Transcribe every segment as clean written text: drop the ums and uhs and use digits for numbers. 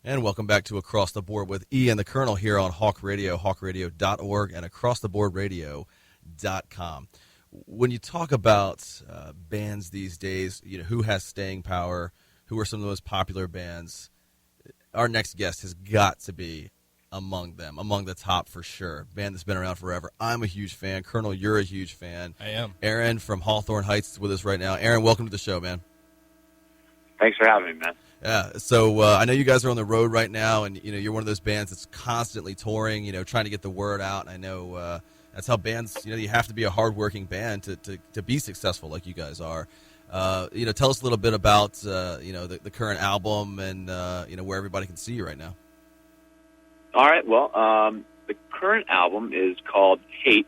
And welcome back to Across the Board with E and the Colonel here on Hawk Radio, hawkradio.org, and acrosstheboardradio.com. When you talk about bands these days, who has staying power, who are some of the most popular bands, our next guest has got to be among them, among the top for sure. Band that's been around forever. I'm a huge fan. Colonel, you're a huge fan. I am. Eron from Hawthorne Heights is with us right now. Eron, welcome to the show, man. Thanks for having me, man. Yeah, so I know you guys are on the road right now, and you're one of those bands that's constantly touring, trying to get the word out. And I know that's how bands, you have to be a hardworking band to be successful like you guys are. Tell us a little bit about the current album and where everybody can see you right now. All right, well, the current album is called Hate,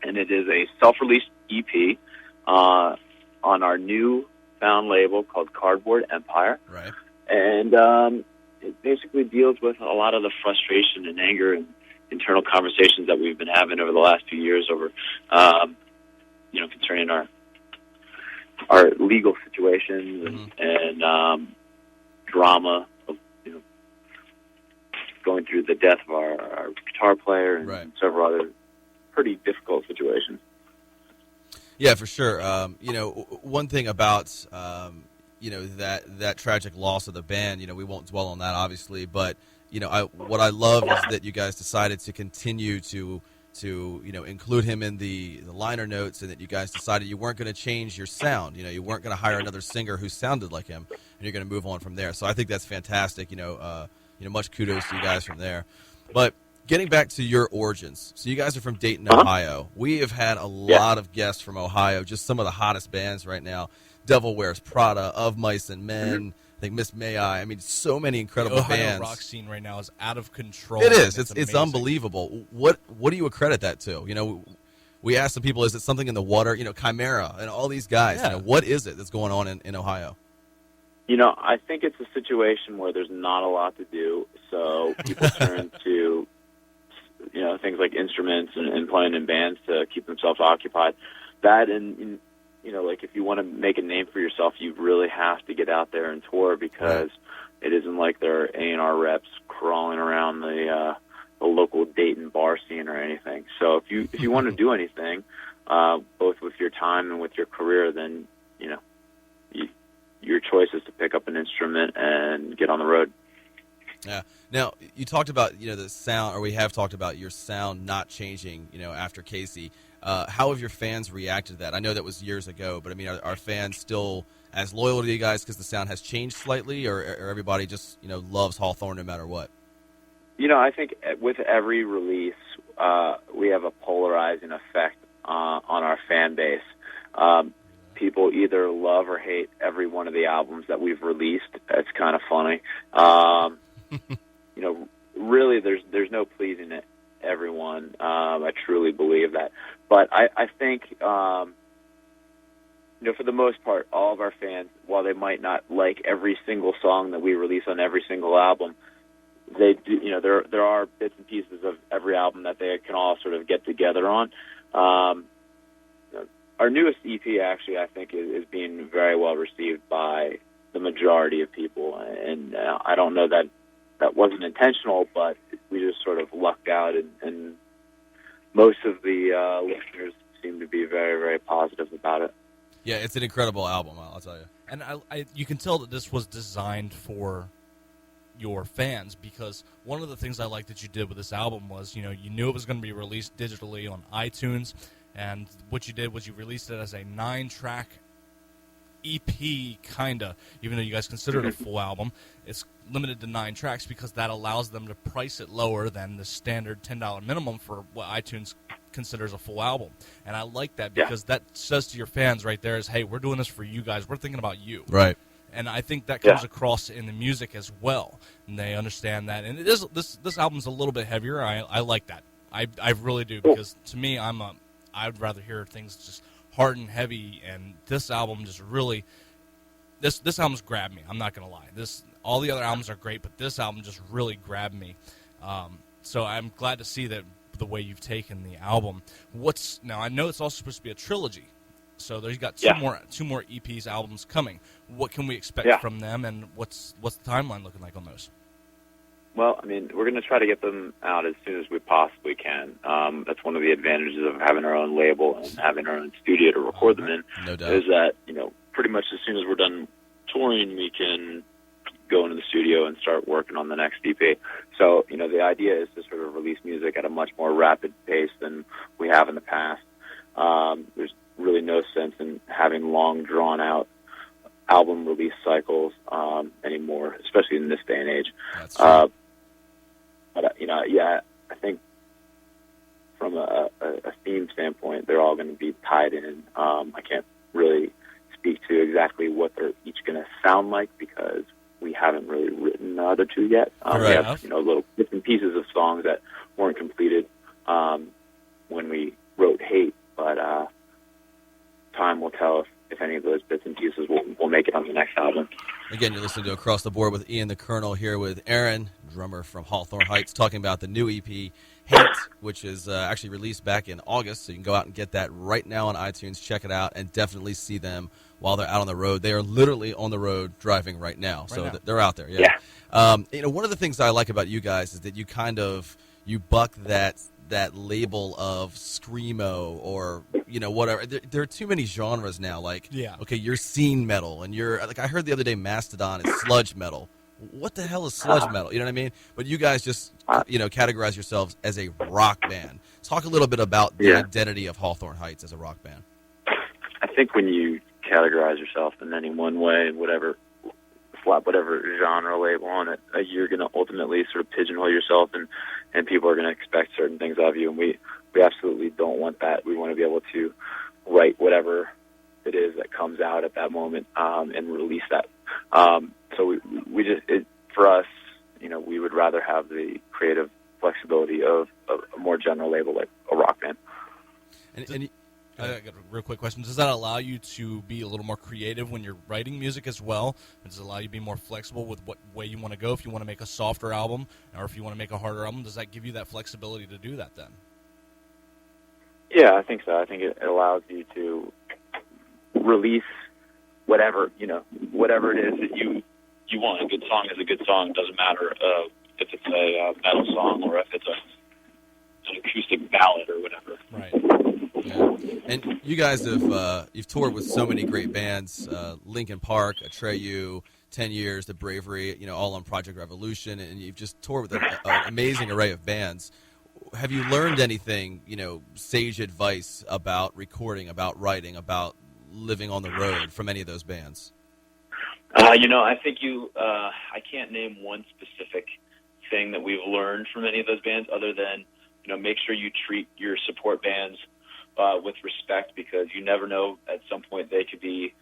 and it is a self-released EP on our new found label called Cardboard Empire. Right. And it basically deals with a lot of the frustration and anger and internal conversations that we've been having over the last few years over, concerning our legal situations and drama of, going through the death of our guitar player and several other pretty difficult situations. Yeah, for sure. One thing about that tragic loss of the band, we won't dwell on that obviously, but what I love is that you guys decided to continue to include him in the liner notes, and that you guys decided you weren't going to change your sound. You weren't going to hire another singer who sounded like him, and you're going to move on from there. So I think that's fantastic. Much kudos to you guys from there. But getting back to your origins, so you guys are from Dayton, Ohio. We have had a lot of guests from Ohio, just some of the hottest bands right now. Devil Wears Prada, Of Mice and Men, I think Miss May I. I mean, so many incredible the Ohio bands. Rock scene right now is out of control. It is. It's amazing. Unbelievable. What do you accredit that to? We asked some people, is it something in the water? Chimera and all these guys. Yeah. What is it that's going on in Ohio? I think it's a situation where there's not a lot to do, so people turn to, things like instruments and playing in bands to keep themselves occupied. That and, like if you want to make a name for yourself, you really have to get out there and tour, because it isn't like there are A&R reps crawling around the local Dayton bar scene or anything. So if you want to do anything, both with your time and with your career, then, your choice is to pick up an instrument and get on the road. Yeah. Now, you talked about, the sound, or we have talked about your sound not changing, after Casey. How have your fans reacted to that? I know that was years ago, but, are fans still as loyal to you guys because the sound has changed slightly, or everybody just, loves Hawthorne no matter what? I think with every release, we have a polarizing effect on our fan base. People either love or hate every one of the albums that we've released. It's kind of funny. Really, there's no pleasing everyone. I truly believe that. But I think, for the most part, all of our fans, while they might not like every single song that we release on every single album, they do. There are bits and pieces of every album that they can all sort of get together on. Our newest EP, actually, I think is being very well received by the majority of people, and I don't know that wasn't intentional, but we just sort of lucked out, and most of the listeners seem to be very, very positive about it. Yeah, it's an incredible album, I'll tell you. And you can tell that this was designed for your fans, because one of the things I liked that you did with this album was, you knew it was going to be released digitally on iTunes. And what you did was you released it as a 9-track EP, kinda, even though you guys consider it a full album. It's limited to 9 tracks because that allows them to price it lower than the standard $10 minimum for what iTunes considers a full album. And I like that, because that says to your fans right there is, hey, we're doing this for you guys. We're thinking about you. Right. And I think that comes across in the music as well. And they understand that. And it is this album's a little bit heavier. I like that. I really do, because to me, I'd rather hear things just hard and heavy, and this album just really, this album's grabbed me. I'm not gonna lie. All the other albums are great, but this album just really grabbed me. So I'm glad to see that the way you've taken the album. Now I know it's also supposed to be a trilogy, so there's got two more EPs albums coming. What can we expect from them, and what's the timeline looking like on those? Well, I mean, we're going to try to get them out as soon as we possibly can. That's one of the advantages of having our own label and having our own studio to record them in. No doubt. Is that, pretty much as soon as we're done touring, we can go into the studio and start working on the next EP. So, the idea is to sort of release music at a much more rapid pace than we have in the past. There's really no sense in having long, drawn-out album release cycles anymore, especially in this day and age. That's true. But, I think from a theme standpoint, they're all going to be tied in. I can't really speak to exactly what they're each going to sound like because we haven't really written the other two yet. We have, little bits and pieces of songs that weren't completed when we wrote Hate, but time will tell if any of those bits and pieces will make it on the next album. Again, you're listening to Across the Board with Ian the Colonel here with Eron, drummer from Hawthorne Heights, talking about the new EP, Hate, which is actually released back in August, so you can go out and get that right now on iTunes, check it out, and definitely see them while they're out on the road. They are literally on the road driving right now, so they're out there. Yeah. One of the things I like about you guys is that you buck that label of screamo or whatever. There are too many genres now. Okay, you're scene metal, and you're I heard the other day Mastodon is sludge metal. What the hell is sludge metal? You know what I mean? But you guys just categorize yourselves as a rock band. Talk a little bit about the identity of Hawthorne Heights as a rock band. I think when you categorize yourself in any one way, whatever genre label on it, you're going to ultimately sort of pigeonhole yourself, and people are going to expect certain things of you, and we absolutely don't want that. We want to be able to write whatever it is that comes out at that moment and release that. So we just, for us, we would rather have the creative flexibility of a more general label like a rock band. And I got a real quick question. Does that allow you to be a little more creative when you're writing music as well? Does it allow you to be more flexible with what way you want to go? If you want to make a softer album or if you want to make a harder album, does that give you that flexibility to do that then? Yeah, I think so. I think it allows you to release whatever it is that you want. A good song is a good song. It doesn't matter if it's a metal song or if it's an acoustic ballad or whatever. Right. Yeah. And you guys have you've toured with so many great bands, Linkin Park, Atreyu, 10 Years, The Bravery, all on Project Revolution, and you've just toured with an amazing array of bands. Have you learned anything, sage advice about recording, about writing, about living on the road from any of those bands? I think I can't name one specific thing that we've learned from any of those bands other than, make sure you treat your support bands with respect because you never know at some point they could be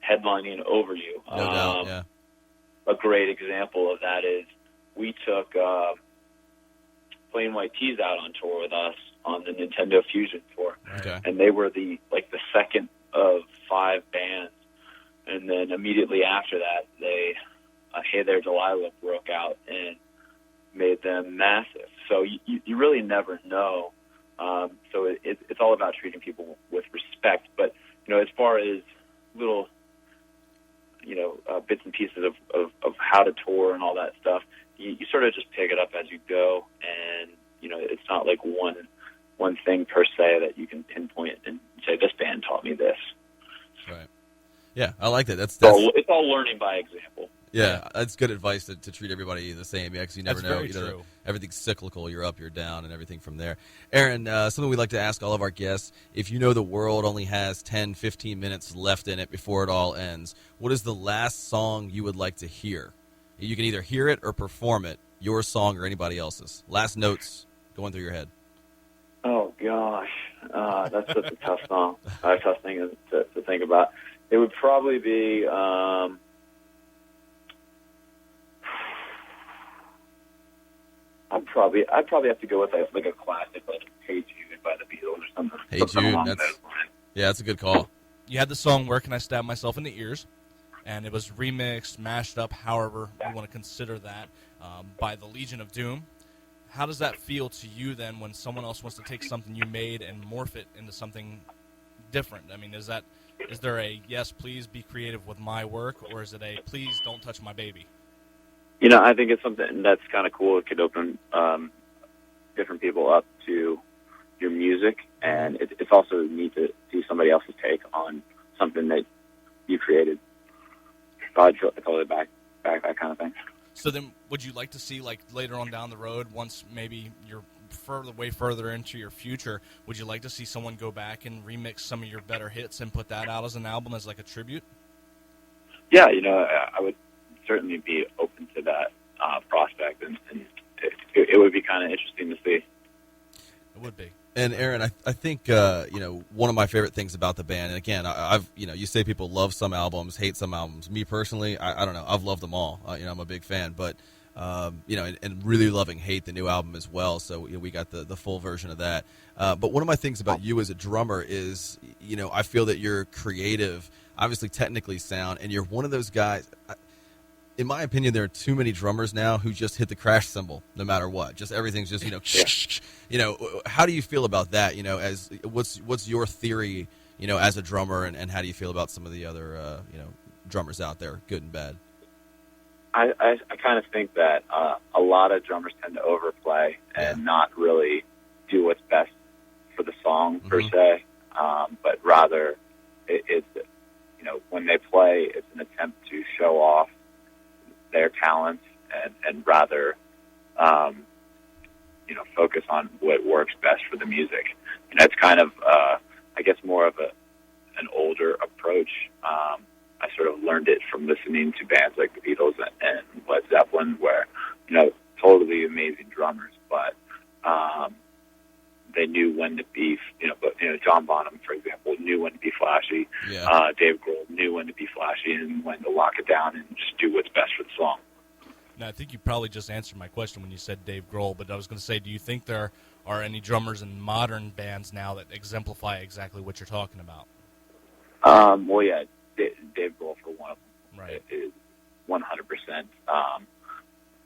headlining over you. No doubt, yeah. A great example of that is we took Plain White T's out on tour with us on the Nintendo Fusion tour. Okay. And they were the second of 5 bands. And then immediately after that, Hey There Delilah broke out and made them massive. So you really never know. So it's all about treating people with respect. But, as far as little, bits and pieces of how to tour and all that stuff, you sort of just pick it up as you go. And, it's not like one thing per se that you can pinpoint and say, this band taught me this. Right. Yeah, I like that. That's it's all learning by example. Yeah, that's good advice to treat everybody the same, because you never know. Very true. Everything's cyclical. You're up, you're down, and everything from there. Eron, something we like to ask all of our guests, if you know the world only has 10, 15 minutes left in it before it all ends, what is the last song you would like to hear? You can either hear it or perform it, your song or anybody else's. Last notes going through your head. Oh, gosh. That's such a tough song. A tough thing to think about. It would probably be... I'd probably have to go with a classic like "Hey Jude" by the Beatles or something. Hey Jude, that's a good call. You had the song "Where Can I Stab Myself in the Ears," and it was remixed, mashed up, however you want to consider that, by the Legion of Doom. How does that feel to you then when someone else wants to take something you made and morph it into something different? I mean, is there a yes, please be creative with my work, or is it a please don't touch my baby? I think it's something that's kind of cool. It could open different people up to your music, and it's also neat to see somebody else's take on something that you created. Totally back that kind of thing. So then, would you like to see, like, later on down the road, once maybe you're way further into your future, would you like to see someone go back and remix some of your better hits and put that out as an album as like a tribute? Yeah, I would certainly be open to that prospect, and it would be kind of interesting to see. It would be. And Eron, I think one of my favorite things about the band, and again, I've you say people love some albums, hate some albums. Me personally, I don't know, I've loved them all. I'm a big fan, but and really loving Hate, the new album as well. So we got the full version of that. But one of my things about you as a drummer is, I feel that you're creative, obviously technically sound, and you're one of those guys. In my opinion, there are too many drummers now who just hit the crash cymbal no matter what. Just everything's just How do you feel about that? As what's your theory? As a drummer, and how do you feel about some of the other drummers out there, good and bad? I kind of think that a lot of drummers tend to overplay and not really do what's best for the song per se, but rather it's when they play, it's an attempt to show off their talents and rather focus on what works best for the music. It's kind of I guess more of an older approach. I sort of learned it from listening to bands like the Beatles and Led Zeppelin, where totally amazing drummers, but they knew when to be, John Bonham, for example, knew when to be flashy. Yeah. Dave Grohl knew when to be flashy and when to lock it down and just do what's best for the song. Now, I think you probably just answered my question when you said Dave Grohl, but I was going to say, do you think there are any drummers in modern bands now that exemplify exactly what you're talking about? Well, yeah, Dave Grohl, for one of them, right, is 100%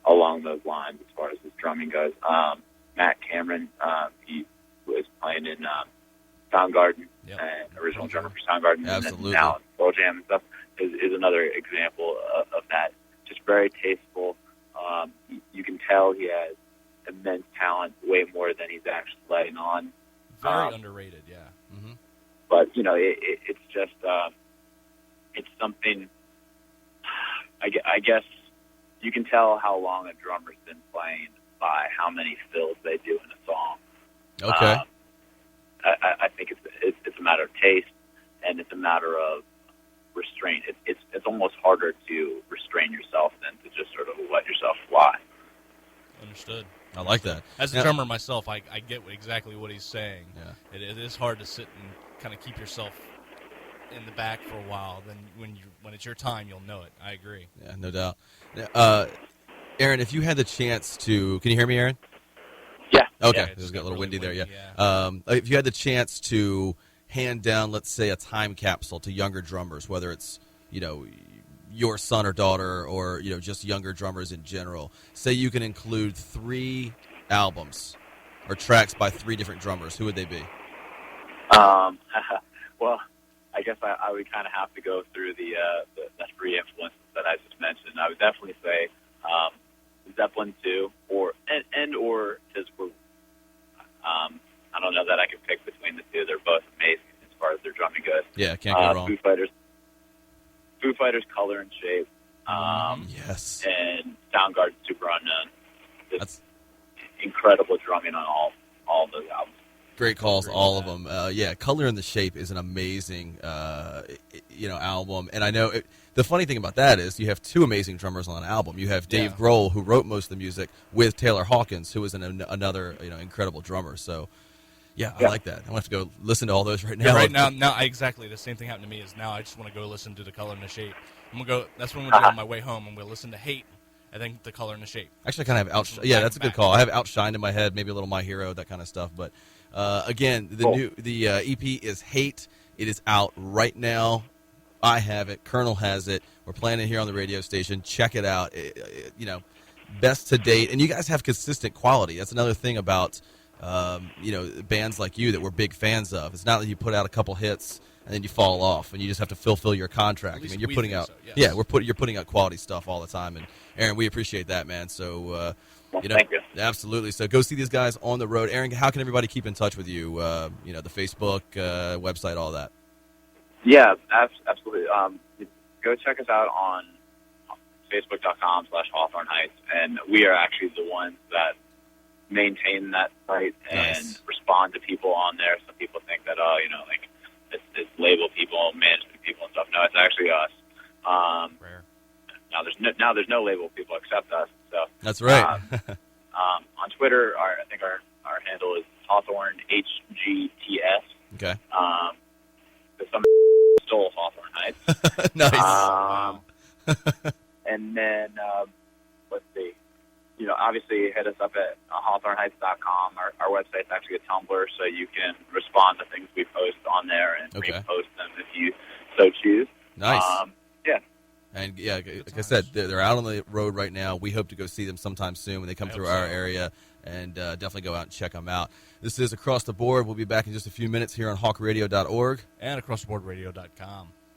along those lines as far as his drumming goes. Matt Cameron, he was playing in Soundgarden, and original drummer for Soundgarden, Absolutely. And now Pearl Jam and stuff, is another example of that. Just very tasteful. You can tell he has immense talent, way more than he's actually letting on. Very underrated, yeah. Mm-hmm. But, it's just, it's something, I guess you can tell how long a drummer's been playing by how many fills they do in a song. Okay. I think it's a matter of taste, and it's a matter of restraint. It's almost harder to restrain yourself than to just sort of let yourself fly. Understood. I like that. As a drummer myself, I get exactly what he's saying. Yeah. It is hard to sit and kind of keep yourself in the back for a while. Then when it's your time, you'll know it. I agree. Yeah, no doubt. Eron, if you had the chance to, can you hear me, Eron? Yeah. Okay, Yeah, it just got a really little windy there. windy, Yeah. If you had the chance to hand down, let's say, a time capsule to younger drummers, whether it's your son or daughter, or just younger drummers in general, say you can include 3 albums or tracks by 3 different drummers, who would they be? Well, I guess I would kind of have to go through the 3 influences that I just mentioned. I would definitely say Zeppelin 2 or Tiz Brew. I don't know that I can pick between the two. They're both amazing as far as their drumming goes. Yeah, can't go wrong. Foo Fighters, Color and Shape. Yes. And Soundgarden, Super Unknown. That's incredible drumming on all those albums. Great calls, all of them. Color and the Shape is an amazing, album. And I know the funny thing about that is you have 2 amazing drummers on an album. You have Dave Grohl, who wrote most of the music, with Taylor Hawkins, who is another incredible drummer. So, I like that. I'm going to have to go listen to all those right now. Yeah, right now, exactly. The same thing happened to me. Is now I just want to go listen to The Color and the Shape. That's when I'm going to go on my way home. I'm going to listen to Hate, and then The Color and the Shape. Actually, I kind of have that's a good call. I have Outshined in my head, maybe a little My Hero, that kind of stuff. But again, the EP is Hate. It is out right now. I have it. Colonel has it. We're playing it here on the radio station. Check it out. Best to date, and you guys have consistent quality. That's another thing about bands like you that we're big fans of. It's not that you put out a couple hits and then you fall off and you just have to fulfill your contract. I mean, you're putting out, you're putting out quality stuff all the time. And Aaron, we appreciate that, man. So, thank you. Absolutely. So go see these guys on the road. Aaron, how can everybody keep in touch with you? The Facebook, website, all that. Yeah, absolutely. Go check us out on Facebook.com/Hawthorne Heights, and we are actually the ones that maintain that site and respond to people on there. Some people think that, it's label people, management people and stuff. No, it's actually us. Rare. Now there's no label people except us. So that's right. On Twitter, I think our handle is Hawthorne HGTS. Okay. Some stole Hawthorne Heights. Nice. And then let's see. Obviously hit us up at hawthorneheights.com. Our website's actually a Tumblr, so you can respond to things we post on there and repost them if you so choose. Nice. Yeah. And like I said, they're out on the road right now. We hope to go see them sometime soon when they come through our area, and definitely go out and check them out. This is Across the Board. We'll be back in just a few minutes here on hawkradio.org and acrosstheboardradio.com.